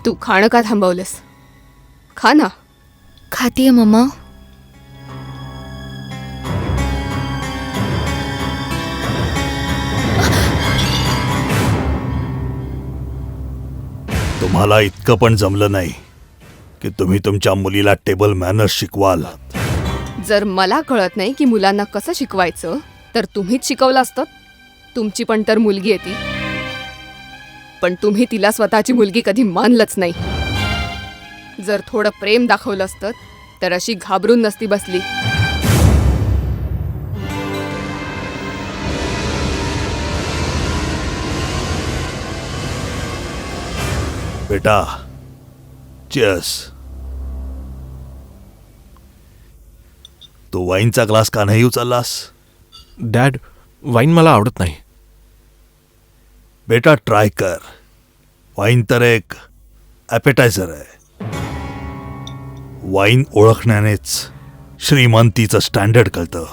तू खाणं का थांबवलंस? खा ना. खातीये मम्मा. तुम्हाला इतकं पण जमलं नाही की तुम्ही तुमच्या मुलीला टेबल मॅनर्स शिकवाल. जर मला कळत नाही की मुलांना कसं शिकवायचं तर तुम्हीच शिकवलं असतं. तुमची पण तर मुलगी आहे ती. पण तुम्ही तिला स्वतःची मुलगी कधी मानलंच नाही. जर थोडं प्रेम दाखवलं असतं तर अशी घाबरून नसती बसली. बेटा, चीयर्स. तू वाईनचा ग्लास का नाही उचललास? डॅड, वाईन मला आवडत नाही. बेटा ट्राय कर. वाईन तर एक ॲपेटायझर आहे. वाईन ओळखण्यानेच श्रीमंतीचं स्टँडर्ड कळतं.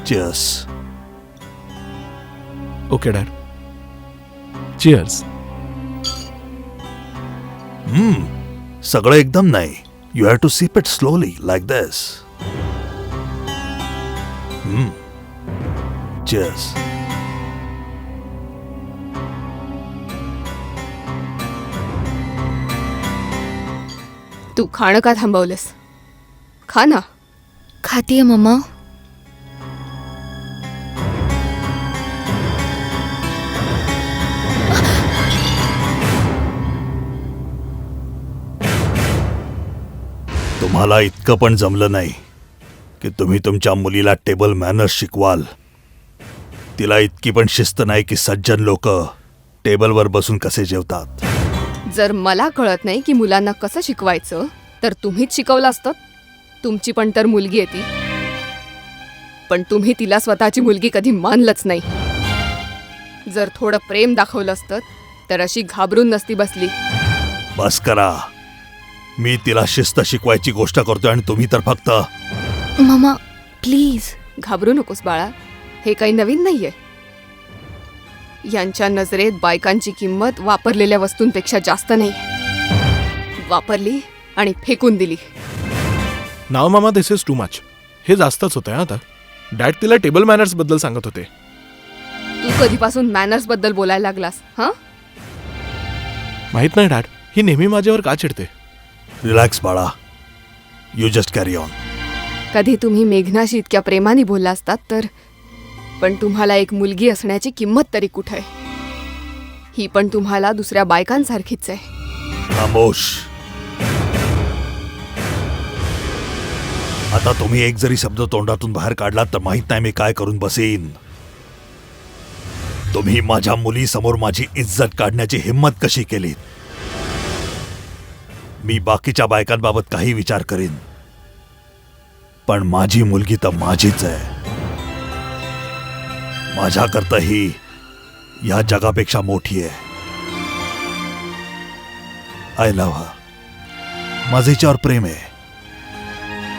चीयर्स. Okay dad. चिअर्स. सगळं एकदम नाही. You have to sip it slowly like this. Cheers. तू खाणं का थांबवलंस? खा ना. खातीये मम्मा. तुम्हाला इतकं पण जमलं नाही की तुम्ही तुमच्या मुलीला टेबल मॅनर्स शिकवाल. तिला इतकी पण शिस्त नाही की सज्जन लोक टेबलवर बसून कसे जेवतात. जर मला कळत नाही की मुलांना कसं शिकवायचं तर तुम्हीच शिकवलं असतं. तुमची पण तर मुलगी आहे ती. पण तुम्ही तिला स्वतःची मुलगी कधी मानलंच नाही. जर थोडं प्रेम दाखवलं असतं तर अशी घाबरून नसती बसली. बस करा. मी तिला शिस्त शिकवायची गोष्ट करतोय आणि तुम्ही तर फक्त. Mama please. घाबरू नकोस बाळा. हे काही नवीन नाहीये. यांच्या नजरेत बायकांची किंमत वापरलेल्या वस्तूंपेक्षा जास्त नाही. वापरली आणि फेकून दिली. नाव मामा, दिस इज टू मच. हे जास्तच होतंय आता. डॅड तिला टेबल मॅनर्स बद्दल सांगत होते. तू कधीपासून मॅनर्स बद्दल बोलायला लागलास? हा, माहित नाही डॅड, ही नेहमी माझ्यावर का चिडते. रिलॅक्स बाळा. You just carry on. कधी तुम्ही मेघनाशी इतक्या प्रेमाने बोलला असतात तर. पण तुम्हाला एक मुलगी असण्याची किंमत तरी कुठे आहे? ही पण तुम्हाला दुसऱ्या बायकांसारखीच आहे. खामोश. आता तुम्ही एक जरी शब्द तोंडातून बाहेर काढलात तर माहित नाही मी काय करून बसेन. तुम्ही माझ्या मुलीसमोर माझी इज्जत काढण्याची हिम्मत कशी केली? मी बाकीच्या बायकांबाबत काही विचार करीन, पण माझी मुलगी तर माझीच आहे. माझ्याकरता ही या जगापेक्षा मोठी आहे. I love her. माझं हिच्यावर प्रेम आहे.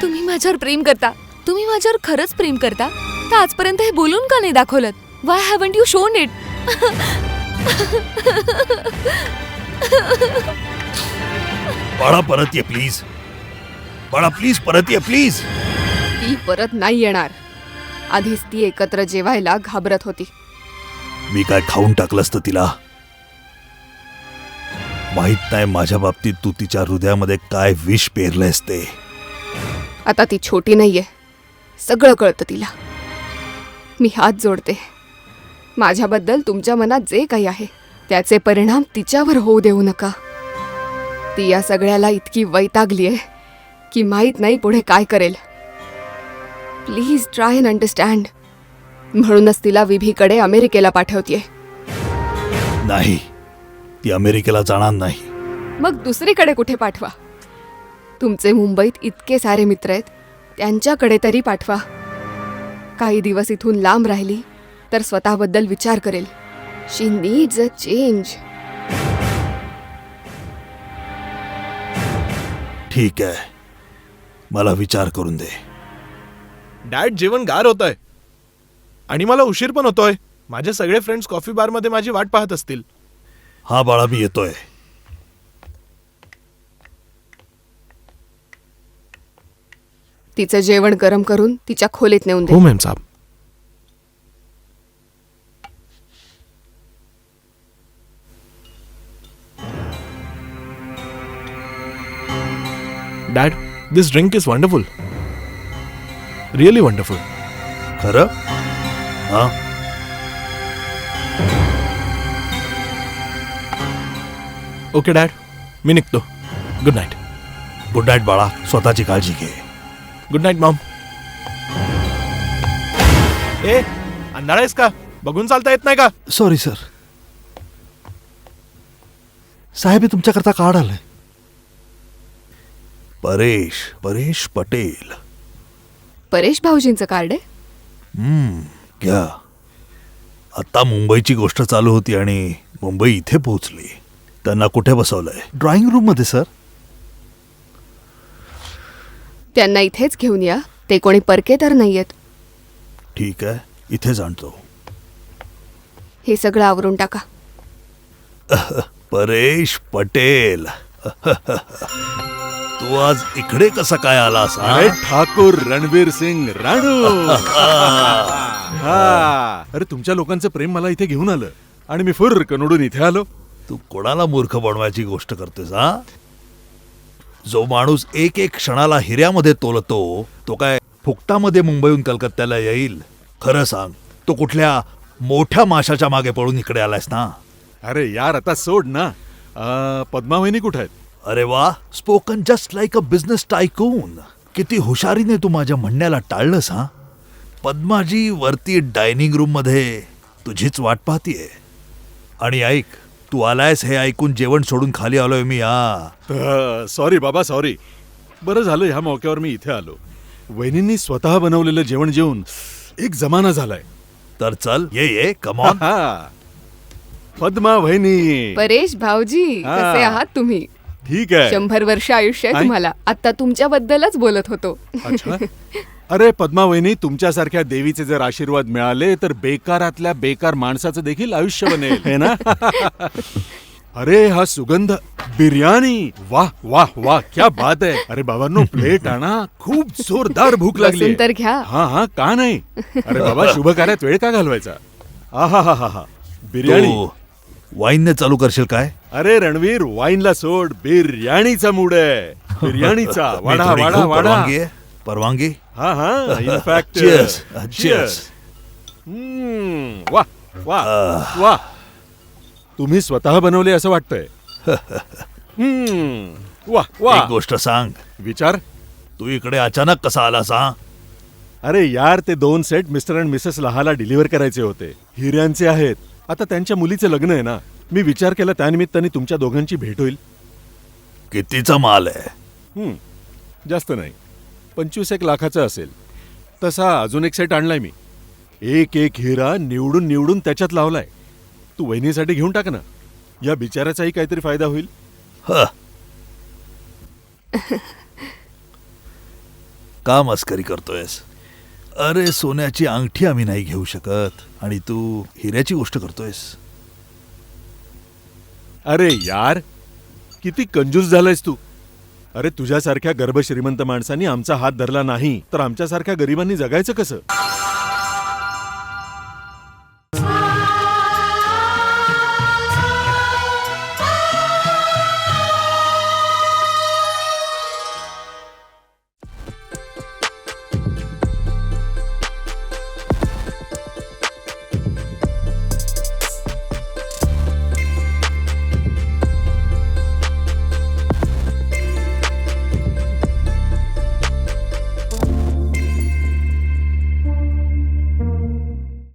तुम्ही माझ्यावर प्रेम करता. तुम्ही माझ्यावर खरंच प्रेम करता तर आजपर्यंत हे बोलून का नाही दाखवलं? Y haven't you shown it? बाळा परत ये प्लीज. बाळा प्लीज परत ये प्लीज. ती परत नाही येणार. आधीच ती एकत्र जेवायला घाबरत होती. मी काय खाऊन टाकलं असतं तिला? माहित नाही माझ्या बाबतीत तू तिच्या हृदयामध्ये काय विष पेरलंयस ते. आता ती छोटी नाहीये. सगळं कळतं तिला. मी हात जोडते. माझ्याबद्दल तुमच्या मनात जे काही आहे त्याचे परिणाम तिच्यावर होऊ देऊ नका. ती या सगळ्याला इतकी वैतागली आहे की माहीत नाही पुढे काय करेल. Please try and understand. म्हणूनच तिला विभीकडे अमेरिकेला पाठवतेय. नाही, ती अमेरिकेला जाणार नाही. मग दुसरीकडे कुठे पाठवा? तुमचे मुंबईत इतके सारे मित्र आहेत, त्यांच्याकडे तरी पाठवा. काही दिवस इथून लांब राहिली तर स्वतःबद्दल विचार करेल. शी नीड्स अ चेंज. ठीक आहे, मला विचार करून दे. डॅड, जेवण गार होतंय आणि मला उशीर पण होतोय. माझे सगळे फ्रेंड्स कॉफी बारमध्ये माझी वाट पाहत असतील. हा बाळा, मी येतोय. तिचं जेवण गरम करून तिच्या खोलीत नेऊन दे. हो मॅम साहब. Dad, this drink is wonderful. Really wonderful. खरं हा. ओके डॅड, मी निघतो. Good night. गुड नाईट बाळा, स्वतःची काळजी घे. Good night Maugham. ए, अंधार आहेस का? बघून चालता येत नाही का? Sorry sir. साहेब हे तुमच्याकरता कार्ड आलंय. परेश पटेल. परेश भाऊजींचं कार्ड आहे. घ्या. आता मुंबईची गोष्ट चालू होती आणि मुंबई इथे पोहोचली. त्यांना कुठे बसवलंय? ड्रॉइंग रूम मध्ये सर. त्यांना इथेच घेऊन या. ते कोणी परके तर नाहीयेत. ठीक आहे, इथेच आणतो. हे सगळं आवरून टाका. परेश पटेल. तू आज इकडे कसा काय आलास? अरे ठाकूर रणवीर सिंग राणू. हा, अरे तुमच्या लोकांचं प्रेम मला इथे घेऊन आलं आणि मी फुर्र कनोडून इथे आलो. तू कोणाला मूर्ख बनवायची गोष्ट करतोस? हा, जो माणूस एक एक क्षणाला हिऱ्यामध्ये तोलतो तो काय फुकटामध्ये मुंबईहून कलकत्त्याला येईल? खरं सांग, तो कुठल्या मोठ्या माशाच्या मागे पळून इकडे आलायस ना? अरे यार आता सोड ना. पद्मावहिनी कुठे आहेत? अरे वा, spoken just like a business tycoon. किती हुशारीने तू माझ्या म्हणण्याला टाळलंस. हा, पद्माजी वरती डायनिंग रूम मध्ये तुझीच वाट पाहतीये. आणि ऐक, तू आलायस हे ऐकून जेवण सोडून खाली आलोय मी. सॉरी बाबा सॉरी. बरं झालं ह्या मौक्यावर मी इथे आलो. वहिनींनी स्वतः बनवलेलं जेवण जेवून एक जमाना झालाय. तर चल ये कमॉन. पद्मा वहिनी. परेश भाऊजी, हा. कसे आहात तुम्ही? ठीक आहे. 100 वर्ष आयुष्य आहे काय? तुम्हाला. आता तुमच्याबद्दलच बोलत होतो. अच्छा. अरे पद्मा वहिनी, तुमच्यासारख्या देवीचे जर आशीर्वाद मिळाले तर बेकारातल्या बेकार माणसाचं देखील आयुष्य बनेल. हे ना? अरे हा सुगंध. बिर्याणी. वाह वाह वाह, क्या बात आहे. अरे बाबांनो, प्लेट आणा. खूप जोरदार भूक लागली. बसून तर घ्या. हा, का नाही. अरे बाबा, शुभ कार्यात वेळ का घालवायचा. आहा. बिर्याणी. तू वाईनने चालू करशील काय? अरे रणवीर, वाईनला सोड. बिर्याणीचा मूड आहे. बिर्याणीचा. मी वाडा थोडी वाडा घेऊ वाडा. परवानगी आहे? परवानगी. हा इनफॅक्ट. Cheers. Cheers. वाह वाह वाह. तुम्ही स्वतः बनवले असं वाटतंय. वाह एक वाह. गोष्ट सांग, विचार. तू इकडे अचानक कसा आलास? हा, अरे यार, ते 2 सेट मिस्टर अँड मिसेस लहाला डिलिव्हर करायचे होते. हिऱ्यांचे आहेत. आता त्यांच्या मुलीचं लग्न आहे ना. मी विचार केला त्यानिमित्ताने तुमच्या दोघांची भेट होईल. कितीचा माल आहे? जास्त नाही, 25 लाखाचा असेल. तसा अजून एक सेट आणलाय मी. एक हिरा निवडून निवडून त्याच्यात लावलाय. तू वहिनीसाठी घेऊन टाक ना. या बिचाराचाही काहीतरी फायदा होईल. ह. का मस्करी करतोयस? अरे सोन्याची अंगठी आम्ही नाही घेऊ शकत आणि तू हिऱ्याची गोष्ट करतोयस. अरे यार, किती कंजूस झालायस तू. अरे तुझ्यासारख्या गर्भश्रीमंत माणसांनी आमचा हात धरला नाही तर आमच्यासारख्या गरिबांनी जगायचं कसं?